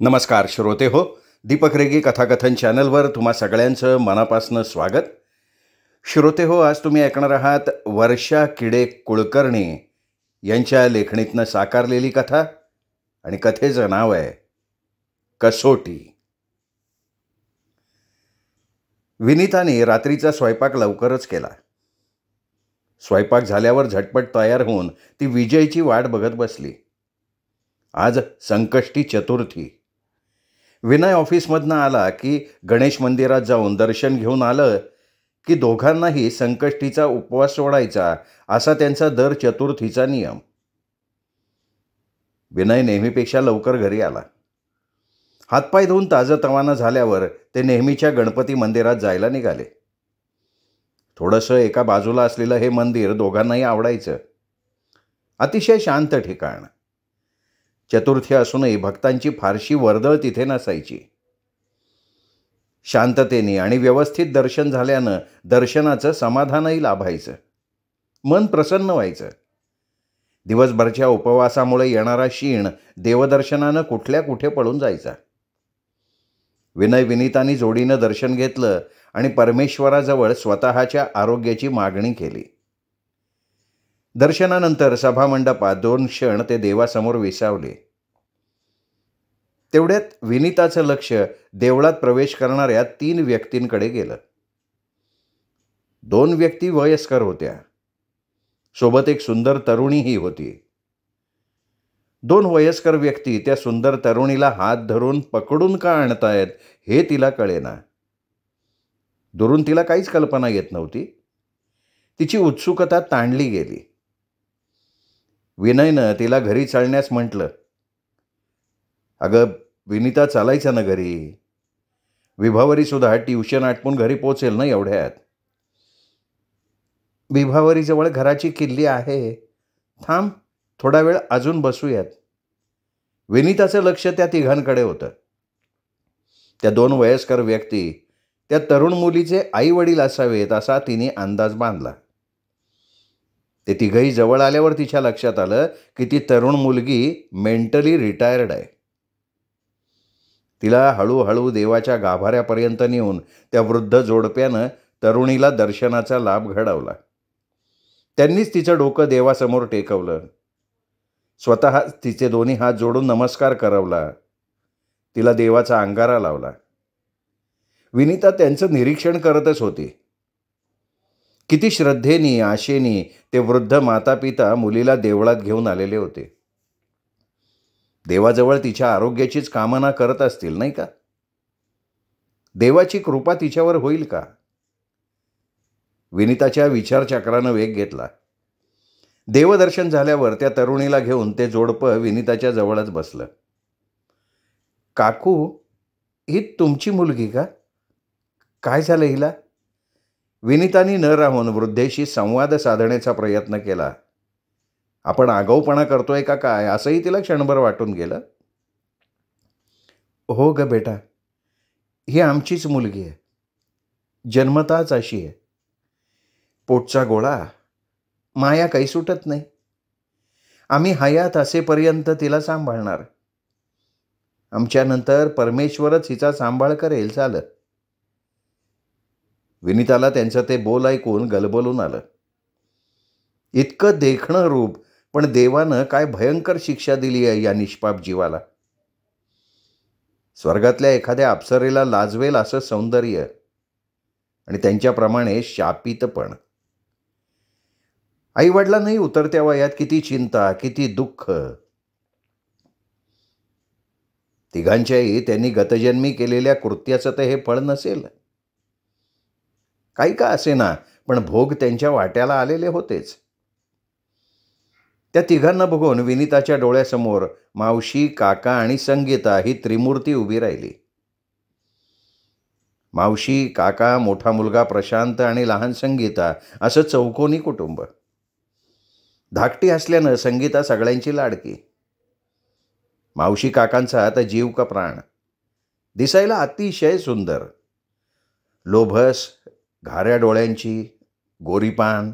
नमस्कार श्रोते हो. दीपक रेगे कथाकथन चॅनलवर तुम्हा सगळ्यांचं मनापासून स्वागत. श्रोते हो, आज तुम्ही ऐकणार आहात वर्षा किडे कुलकर्णी यांच्या लेखणीतनं साकारलेली कथा आणि कथेचं नाव आहे कसोटी. विनीताने रात्रीचा स्वयंपाक लवकरच केला. स्वयंपाक झाल्यावर झटपट तयार होऊन ती विजयची वाट बघत बसली. आज संकष्टी चतुर्थी. विनय ऑफिसमधनं आला की गणेश मंदिरात जाऊन दर्शन घेऊन आलं की दोघांनाही संकष्टीचा उपवास सोडायचा असा त्यांचा दर चतुर्थीचा नियम. विनय नेहमीपेक्षा लवकर घरी आला. हातपाय धुवून ताजंतवानं झाल्यावर ते नेहमीच्या गणपती मंदिरात जायला निघाले. थोडंसं एका बाजूला असलेलं हे मंदिर दोघांनाही आवडायचं. अतिशय शांत ठिकाण. चतुर्थी असूनही भक्तांची फारशी वर्दळ तिथे नसायची. शांततेने आणि व्यवस्थित दर्शन झाल्यानं दर्शनाचं समाधानही लाभायचं. मन प्रसन्न व्हायचं. दिवसभरच्या उपवासामुळे येणारा शीण देवदर्शनानं कुठल्या कुठे पळून जायचा. विनय विनीतानी जोडीनं दर्शन घेतलं आणि परमेश्वराजवळ स्वतःच्या आरोग्याची मागणी केली. दर्शनानंतर सभामंडपात 2 क्षण ते देवासमोर विसावले. तेवढ्यात विनीताचं लक्ष देवळात प्रवेश करणाऱ्या 3 व्यक्तींकडे गेलं. 2 व्यक्ती वयस्कर होत्या. सोबत एक सुंदर तरुणीही होती. 2 वयस्कर व्यक्ती त्या सुंदर तरुणीला हात धरून पकडून का आणतायत हे तिला कळेना. दुरून तिला काहीच कल्पना येत नव्हती. तिची उत्सुकता ताणली गेली. विनयनं तिला घरी चालण्यास म्हटलं. अगं विनीता, चालायचं ना घरी. विभावरीसुद्धा ट्युशन आटपून घरी पोचेल ना एवढ्यात. विभावरीजवळ घराची किल्ली आहे. थांब, थोडा वेळ अजून बसूयात. विनीताचं लक्ष त्या तिघांकडे होतं. त्या 2 वयस्कर व्यक्ती त्या तरुण मुलीचे आई वडील असावेत असा तिने अंदाज बांधला. ते तिघही जवळ आल्यावर तिच्या लक्षात आलं की ती तरुण मुलगी मेंटली रिटायर्ड आहे. तिला हळूहळू देवाच्या गाभाऱ्यापर्यंत नेऊन त्या वृद्ध जोडप्यानं तरुणीला दर्शनाचा लाभ घडवला. त्यांनीच तिचं डोकं देवासमोर टेकवलं. स्वतः तिचे दोन्ही हात जोडून नमस्कार करवला. तिला देवाचा अंगारा लावला. विनीता त्यांचं निरीक्षण करतच होती. किती श्रद्धेनी आशेनी ते वृद्ध मातापिता मुलीला देवळात घेऊन आलेले होते. देवाजवळ तिच्या आरोग्याचीच कामना करत असतील, नाही का? देवाची कृपा तिच्यावर होईल का? विनीताच्या विचारचक्रानं वेग घेतला. देवदर्शन झाल्यावर त्या तरुणीला घेऊन ते जोडपं विनीताच्या जवळच बसलं. काकू, ही तुमची मुलगी का? काय झालं हिला? विनीतानी न राहून वृद्धेशी संवाद साधण्याचा प्रयत्न केला. आपण आगाऊपणा करतोय का काय असंही तिला क्षणभर वाटून गेलं. हो ग बेटा, ही आमचीच मुलगी आहे. जन्मताच अशी आहे. पोटचा गोळा, माया काही सुटत नाही. आम्ही हयात असेपर्यंत तिला सांभाळणार. आमच्यानंतर परमेश्वरच हिचा सांभाळ करेल. झालं. विनीताला त्यांचं ते बोल ऐकून गलबलून आलं. इतकं देखणं रूप, पण देवानं काय भयंकर शिक्षा दिली आहे या निष्पाप जीवाला. स्वर्गातल्या एखाद्या अप्सरेला लाजवेल असं सौंदर्य आणि त्यांच्याप्रमाणे शापितपण. आईवडिलांनाही उतरत्या वयात किती चिंता, किती दुःख. तिघांच्याही त्यांनी गतजन्मी केलेल्या कृत्याचं तर हे फळ नसेल. काही का असेना, पण भोग त्यांच्या वाट्याला आलेले होतेच. त्या तिघांना बघून विनीताच्या डोळ्यासमोर मावशी, काका आणि संगीता ही त्रिमूर्ती उभी राहिली. मावशी, काका, मोठा मुलगा प्रशांत आणि लहान संगीता असं चौकोनी कुटुंब. धाकटी असल्यानं संगीता सगळ्यांची लाडकी. मावशी काकांचा आता जीव का प्राण. दिसायला अतिशय सुंदर. लोभस, घाऱ्या डोळ्यांची, गोरीपान,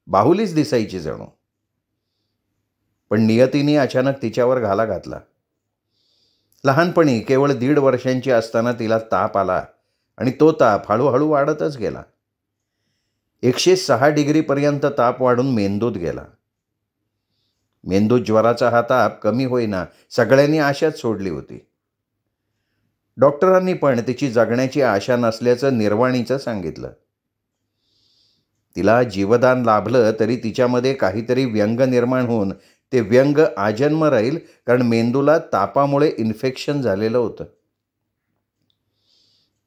बाहुलीच दिसायची जणू. पण नियतीने अचानक तिच्यावर घाला घातला. लहानपणी केवळ 1.5 वर्षांची असताना तिला ताप आला आणि तो ताप हळूहळू वाढतच गेला. 106 डिग्रीपर्यंत ताप वाढून मेंदूत गेला. मेंदूत ज्वराचा हा ताप कमी होईना. सगळ्यांनी आशाच सोडली होती. डॉक्टरांनी पण तिची जगण्याची आशा नसल्याचं निर्वाणीचं सांगितलं. तिला जीवदान लाभलं तरी तिच्यामध्ये काहीतरी व्यंग निर्माण होऊन ते व्यंग आजन्म राहील, कारण मेंदूला तापामुळे इन्फेक्शन झालेलं होतं.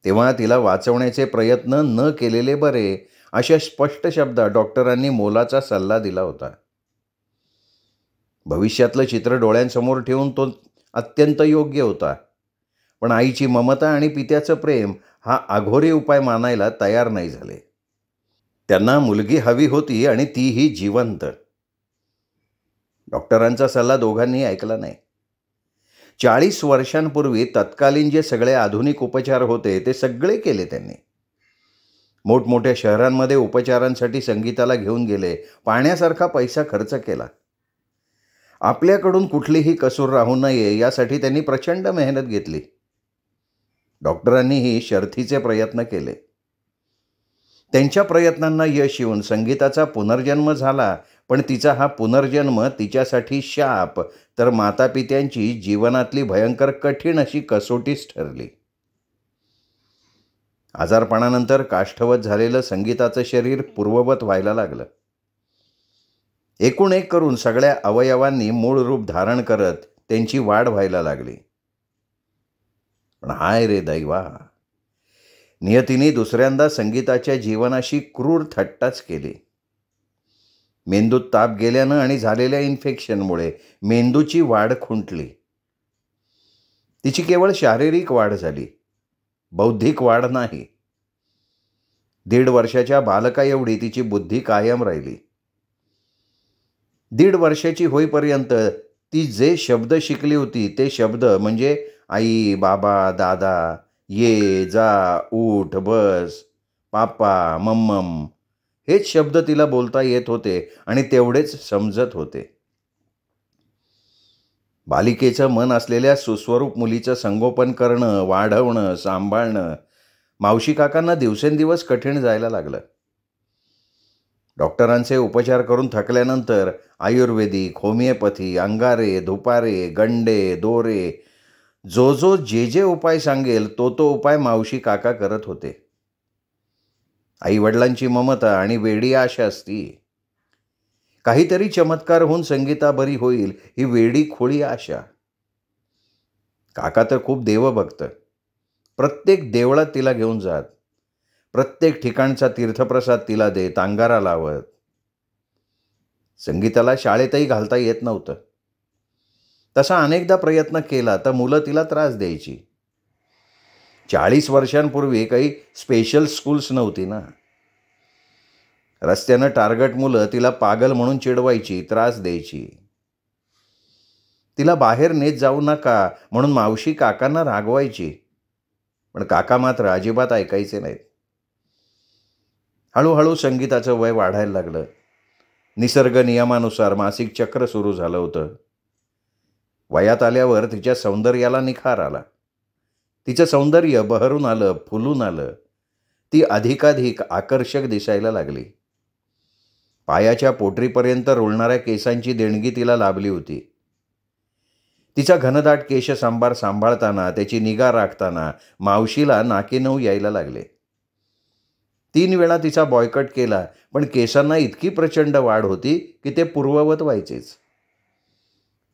तेव्हा तिला वाचवण्याचे प्रयत्न न केलेले बरे, अशा स्पष्ट शब्दात डॉक्टरांनी मोलाचा सल्ला दिला होता. भविष्यातलं चित्र डोळ्यांसमोर ठेवून तो अत्यंत योग्य होता. पण आईची ममता आणि पित्याचं प्रेम हा अघोरी उपाय मानायला तयार नाही झाले. त्यांना मुलगी हवी होती आणि तीही जिवंत. डॉक्टरांचा सल्ला दोघांनी ऐकला नाही. 40 वर्षांपूर्वी तत्कालीन जे सगळे आधुनिक उपचार होते ते सगळे केले त्यांनी. मोठमोठ्या शहरांमध्ये उपचारांसाठी संगीताला घेऊन गेले. पाण्यासारखा पैसा खर्च केला. आपल्याकडून कुठलीही कसूर राहू नये यासाठी त्यांनी प्रचंड मेहनत घेतली. डॉक्टरांनीही शर्थीचे प्रयत्न केले. त्यांच्या प्रयत्नांना यश येऊन संगीताचा पुनर्जन्म झाला. पण तिचा हा पुनर्जन्म तिच्यासाठी शाप, तर मातापित्यांची जीवनातली भयंकर कठीण अशी कसोटीच ठरली. आजारपणानंतर काष्ठवत झालेलं संगीताचं शरीर पूर्ववत व्हायला लागलं. एकूण एक करून सगळ्या अवयवांनी मूळ रूप धारण करत त्यांची वाढ व्हायला लागली. पण हाय रे दैवा, नियतीने दुसऱ्यांदा संगीताच्या जीवनाशी क्रूर थट्टाच केली. मेंदूत ताप गेल्यानं आणि झालेल्या इन्फेक्शनमुळे मेंदूची वाढ खुंटली. तिची केवळ शारीरिक वाढ झाली, बौद्धिक वाढ नाही. 1.5 वर्षाच्या बालका एवढी तिची बुद्धी कायम राहिली. 1.5 वर्षाची होईपर्यंत ती जे शब्द शिकली होती ते शब्द म्हणजे आई, बाबा, दादा, ये, जा, उठ, बस, पापा, मम्मम हेच शब्द तिला बोलता येत होते आणि तेवढेच समजत होते. बालिकेचं मन असलेल्या सुस्वरूप मुलीचं संगोपन करणं, वाढवणं, सांभाळणं मावशी काकांना दिवसेंदिवस कठीण जायला लागलं. डॉक्टरांचे उपचार करून थकल्यानंतर आयुर्वेदिक, होमिओपॅथी, अंगारे, धुपारे, गंडे, दोरे, जो जे उपाय सांगेल तो उपाय मावशी काका करत होते. आईवडिलांची ममता आणि वेडी आशा असती. काहीतरी चमत्कार होऊन संगीता बरी होईल ही वेडी खोळी आशा. काका तर खूप देवभक्त. प्रत्येक देवळात तिला घेऊन जात. प्रत्येक ठिकाणचा तीर्थप्रसाद तिला देत, अंगारा लावत. संगीताला शाळेतही घालता येत नव्हतं. तसा अनेकदा प्रयत्न केला तर मुलं तिला त्रास द्यायची. 40 वर्षांपूर्वी काही स्पेशल स्कूल्स नव्हती ना. रस्त्यानं टार्गट मुलं तिला पागल म्हणून चिडवायची, त्रास द्यायची. तिला बाहेर नेत जाऊ नका म्हणून मावशी काकांना रागवायची. पण काका मात्र अजिबात ऐकायचे नाहीत. हळूहळू संगीताचं वय वाढायला लागलं. निसर्ग नियमानुसार मासिक चक्र सुरू झालं होतं. वयात आल्यावर तिच्या सौंदर्याला निखार आला. तिचं सौंदर्य बहरून आलं, फुलून आलं. ती अधिकाधिक आकर्षक दिसायला लागली. पायाच्या पोटरीपर्यंत रुळणाऱ्या केसांची देणगी तिला लाभली होती. तिचा घनदाट केशसंभार सांभाळताना, त्याची निगा राखताना मावशीला नाकेनऊ यायला लागले. 3 वेळा तिचा बॉयकट केला, पण केसांना इतकी प्रचंड वाढ होती की ते पूर्ववत व्हायचेच.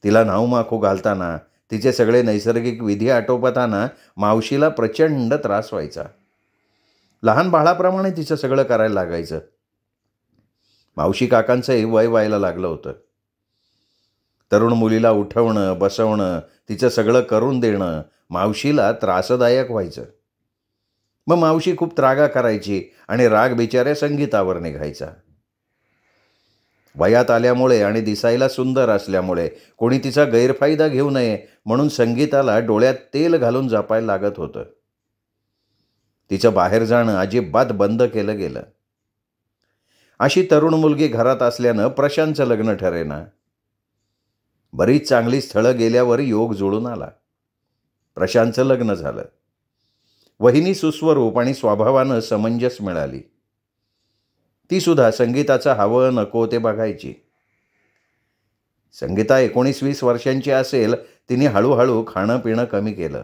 तिला नाऊमाखू घालताना, तिचे सगळे नैसर्गिक विधी आटोपताना मावशीला प्रचंड त्रास व्हायचा. लहान बाळाप्रमाणे तिचं सगळं करायला लागायचं. मावशी काकांचंही वय व्हायला लागलं होतं. तरुण मुलीला उठवणं, बसवणं, तिचं सगळं करून देणं मावशीला त्रासदायक व्हायचं. मग मावशी खूप त्रागा करायची आणि राग बिचाऱ्या संगीतावर निघायचा. वयात आल्यामुळे आणि दिसायला सुंदर असल्यामुळे कोणी तिचा गैरफायदा घेऊ नये म्हणून संगीताला डोळ्यात तेल घालून जपायला लागत होतं. तिचं बाहेर जाणं अजिबात बंद केलं गेलं. अशी तरुण मुलगी घरात असल्यानं प्रशांतचं लग्न ठरेना. बरीच चांगली स्थळं गेल्यावर योग जुळून आला. प्रशांतचं लग्न झालं. वहिनी सुस्वरूप आणि स्वभावानं समंजस मिळाली. ती सुद्धा संगीताचं हवं नको ते बघायची. संगीता 19-20 वर्षांची असेल, तिने हळूहळू खाणं पिणं कमी केलं.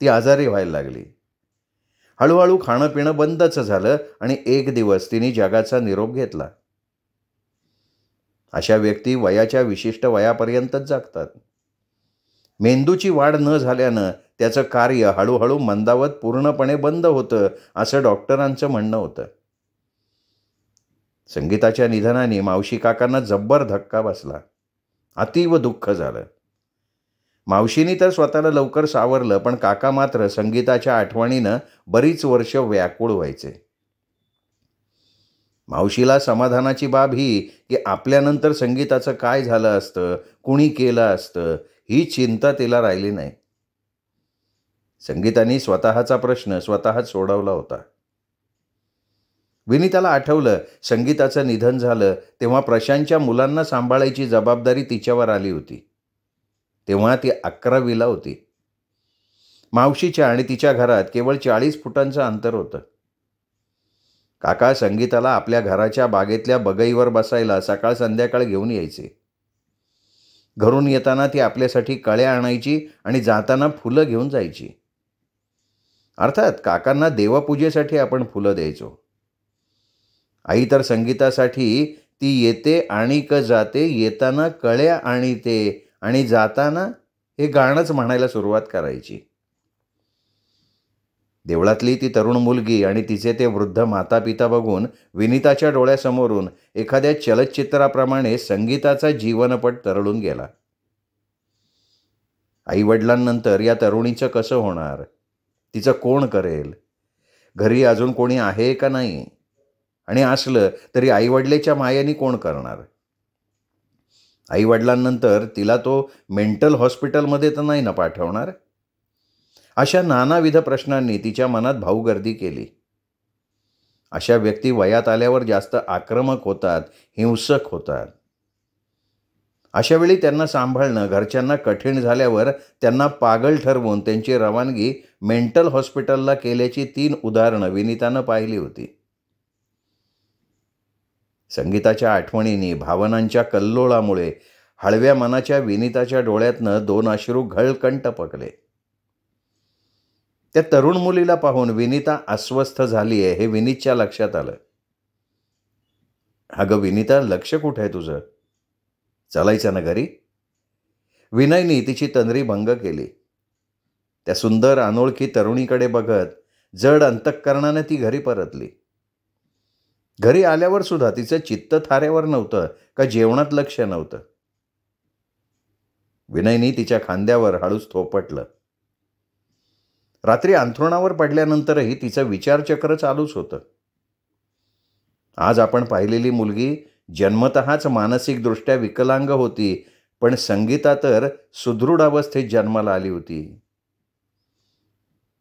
ती आजारी व्हायला लागली. हळूहळू खाणं पिणं बंदच झालं आणि एक दिवस तिने जगाचा निरोप घेतला. अशा व्यक्ती वयाच्या विशिष्ट वयापर्यंतच जगतात. मेंदूची वाढ न झाल्यानं त्याचं कार्य हळूहळू मंदावत पूर्णपणे बंद होतं, असं डॉक्टरांचं म्हणणं होतं. संगीताच्या निधनाने मावशी काकांना जब्बर धक्का बसला. अतीव दुःख झालं. मावशीनी तर स्वतःला लवकर सावरलं, पण काका मात्र संगीताच्या आठवणीनं बरीच वर्ष व्याकुळ व्हायचे. मावशीला समाधानाची बाब ही की आपल्यानंतर संगीताचं काय झालं असतं, कुणी केलं असतं, ही चिंता तिला राहिली नाही. संगीताने स्वतःचा प्रश्न स्वतःच सोडवला होता. विनीताला आठवलं, संगीताचं निधन झालं तेव्हा प्रशांतच्या मुलांना सांभाळायची जबाबदारी तिच्यावर आली होती. तेव्हा ती 11वीला होती. मावशीच्या आणि तिच्या घरात केवळ 40 फुटांचं अंतर होतं. काका संगीताला आपल्या घराच्या बागेतल्या बगईवर बसायला सकाळ संध्याकाळ घेऊन यायचे. घरून येताना ती आपल्यासाठी कळ्या आणायची आणि जाताना फुलं घेऊन जायची. अर्थात काकांना देवपूजेसाठी आपण फुलं द्यायचो. आई तर संगीतासाठी ती येते आणि जाते, येताना कळ्या आणीते आणि जाताना हे गाणंच म्हणायला सुरुवात करायची. देवळातली ती तरुण मुलगी आणि तिचे ते वृद्ध माता पिता बघून विनीताच्या डोळ्यासमोरून एखाद्या चलचित्राप्रमाणे संगीताचा जीवनपट तरळून गेला. आईवडिलांनंतर या तरुणीचं कसं होणार? तिचं कोण करेल? घरी अजून कोणी आहे का नाही? आणि असलं तरी आईवडिलेच्या मायेने कोण करणार? आईवडिलांनंतर तिला तो मेंटल हॉस्पिटलमध्ये तर नाही ना पाठवणार? अशा नानाविध प्रश्नांनी तिच्या मनात भाऊगर्दी केली. अशा व्यक्ती वयात आल्यावर जास्त आक्रमक होतात, हिंसक होतात. अशा वेळी त्यांना सांभाळणं घरच्यांना कठीण झाल्यावर त्यांना पागल ठरवून त्यांची रवानगी मेंटल हॉस्पिटलला केल्याची 3 उदाहरणं विनीतानं पाहिली होती. संगीताच्या आठवणींनी, भावनांच्या कल्लोळामुळे हळव्या मनाच्या विनीताच्या डोळ्यातनं 2 अश्रू घळकन टपकले. त्या तरुण मुलीला पाहून विनीता अस्वस्थ झाली आहे हे विनीतच्या लक्षात आलं. अगं विनीता, लक्ष कुठं आहे तुझं? चालायचं ना घरी? विनयनी तिची तंद्री भंग केली. त्या सुंदर अनोळखी तरुणीकडे बघत जड अंतःकरणाने ती घरी परतली. घरी आल्यावर सुद्धा तिचं चित्त थाऱ्यावर नव्हतं का जेवणात लक्ष नव्हतं. विनयनी तिच्या खांद्यावर हळूच थोपटलं. रात्री अंथरुणावर पडल्यानंतरही तिचं विचारचक्र चालूच होतं. आज आपण पाहिलेली मुलगी जन्मतःच मानसिकदृष्ट्या विकलांग होती, पण संगीता तर सुदृढ अवस्थेत जन्माला आली होती.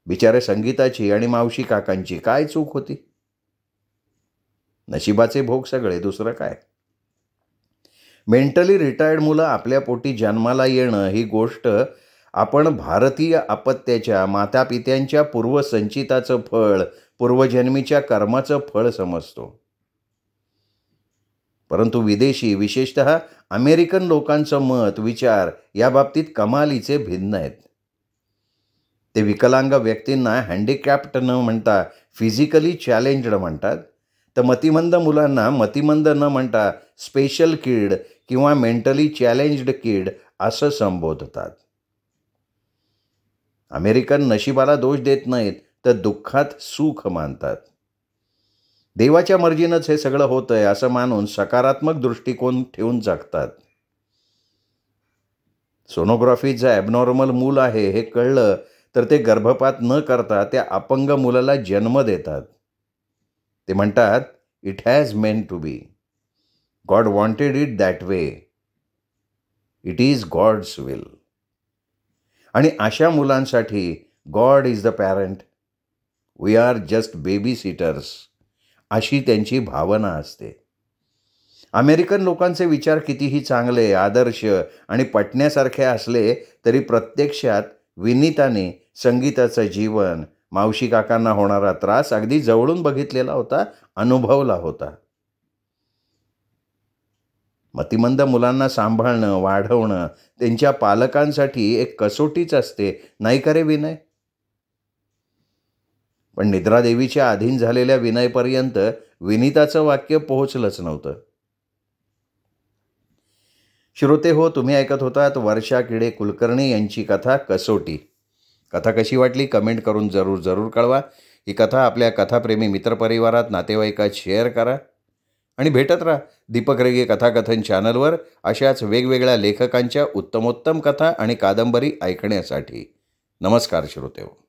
बिचारे संगीताची आणि मावशी काकांची काय चूक होती? नशिबाचे भोग सगळे, दुसरं काय. मेंटली रिटायर्ड मुलं आपल्या पोटी जन्माला येणं ही गोष्ट आपण भारतीय अपत्याच्या मातापित्यांच्या पूर्वसंचिताचं फळ, पूर्वजन्मीच्या कर्माचं फळ समजतो. परंतु विदेशी, विशेषतः अमेरिकन लोकांचं मत, विचार या बाबतीत कमालीचे भिन्न आहेत. ते विकलांग व्यक्तींना हँडिकॅप्ट न म्हणता फिजिकली चॅलेंज्ड म्हणतात, तर मतिमंद मुलांना मतिमंद न म्हणता स्पेशल किड किंवा मेंटली चॅलेंज्ड किड असं संबोधतात. अमेरिकन नशिबाला दोष देत नाहीत, तर दुःखात सुख मानतात. देवाच्या मर्जीनंच हे सगळं होतंय असं मानून सकारात्मक दृष्टिकोन ठेवून जगतात. सोनोग्राफीचं ॲबनॉर्मल मूल आहे हे कळलं तर ते गर्भपात न करता त्या अपंग मुलाला जन्म देतात. ते म्हणतात, it has meant to be. God wanted it that way. It is God's will. आणि अशा मुलांसाठी God is the parent, we are just babysitters, अशी त्यांची भावना असते. अमेरिकन लोकांचे विचार कितीही चांगले, आदर्श आणि पटण्यासारखे असले तरी प्रत्यक्षात विनीताने संगीताचं जीवन, मावशी काकांना होणारा त्रास अगदी जवळून बघितलेला होता, अनुभवला होता. मतिमंद मुलांना सांभाळणं, वाढवणं त्यांच्या पालकांसाठी एक कसोटीच असते, नाही का रे विनय? पण निद्रादेवीच्या अधीन झालेल्या विनयपर्यंत विनीताचं वाक्य पोहोचलंच नव्हतं. श्रोते हो, तुम्ही ऐकत होतात वर्षा किडे कुलकर्णी यांची कथा कसोटी. कथा कशी वाटली कमेंट करून जरूर कळवा. ही कथा आपल्या कथाप्रेमी मित्रपरिवारात, नातेवाईकात शेअर करा आणि भेटत राहा दीपक रेगे कथाकथन चॅनलवर अशाच वेगवेगळ्या लेखकांच्या उत्तमोत्तम कथा आणि कादंबरी ऐकण्यासाठी. नमस्कार श्रोते हो.